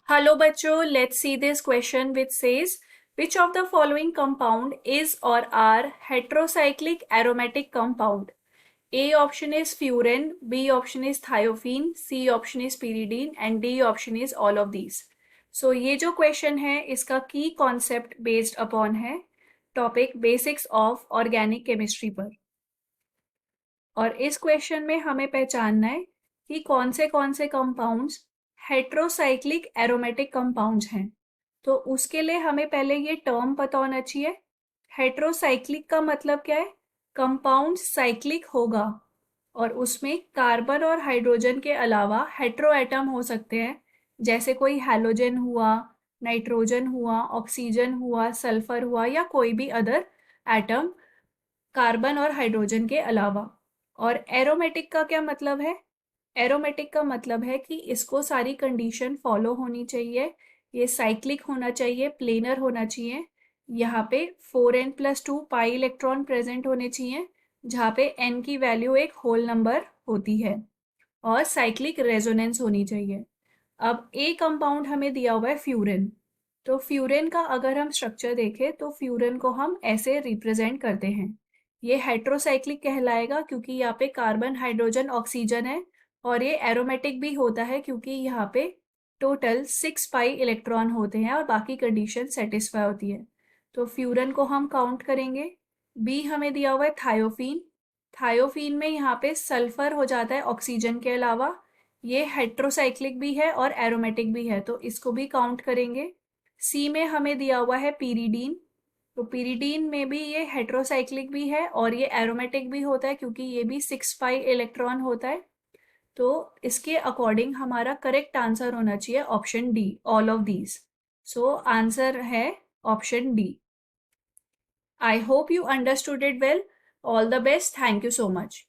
Hello बच्चों, let's see this question which says which of the following compound is or are heterocyclic aromatic compound? A option is furan, B option is thiophene, C option is pyridine and D option is all of these. So ये जो question है इसका key concept based upon है topic basics of organic chemistry पर। और इस question में हमें पहचानना है कि कौन से कंपाउंड्स हेट्रोसाइक्लिक एरोमेटिक कंपाउंड्स हैं। तो उसके लिए हमें पहले ये टर्म पता होना चाहिए। हेट्रोसाइक्लिक का मतलब क्या है? कंपाउंड साइक्लिक होगा और उसमें कार्बन और हाइड्रोजन के अलावा हेट्रो एटम हो सकते हैं, जैसे कोई हैलोजन हुआ, नाइट्रोजन हुआ, ऑक्सीजन हुआ, सल्फर हुआ या कोई भी अदर एटम कार्बन और हाइड्रोजन के अलावा। और एरोमेटिक का क्या मतलब है? एरोमेटिक का मतलब है कि इसको सारी कंडीशन फॉलो होनी चाहिए, ये साइक्लिक होना चाहिए, प्लेनर होना चाहिए, यहाँ पे 4n+2 पाई इलेक्ट्रॉन प्रेजेंट होने चाहिए, जहाँ पे n की वैल्यू एक होल नंबर होती है, और साइक्लिक रेजोनेंस होनी चाहिए। अब ए कंपाउंड हमें दिया हुआ है फ्यूरिन। तो फ्यूरिन का अगर हम स्ट्रक्चर देखें तो फ्यूरिन को हम ऐसे रिप्रेजेंट करते हैं। ये हेट्रोसाइक्लिक कहलाएगा क्योंकि यहाँ पे कार्बन, हाइड्रोजन, ऑक्सीजन है, और ये एरोमेटिक भी होता है क्योंकि यहाँ पे टोटल 6 पाई इलेक्ट्रॉन होते हैं और बाकी कंडीशन सेटिस्फाई होती है। तो फ्यूरन को हम काउंट करेंगे। बी हमें दिया हुआ है थायोफीन। थायोफीन में यहाँ पे सल्फर हो जाता है ऑक्सीजन के अलावा। ये हेट्रोसाइक्लिक भी है और एरोमेटिक भी है, तो इसको भी काउंट करेंगे। सी में हमें दिया हुआ है पीरीडीन। तो पीरीडीन में भी ये हेट्रोसाइक्लिक भी है और ये एरोमेटिक भी होता है क्योंकि ये भी 6 पाई इलेक्ट्रॉन होता है। तो इसके अकॉर्डिंग हमारा करेक्ट आंसर होना चाहिए option D, all of these. So answer है option D. I hope you understood it well. All the best. Thank you so much.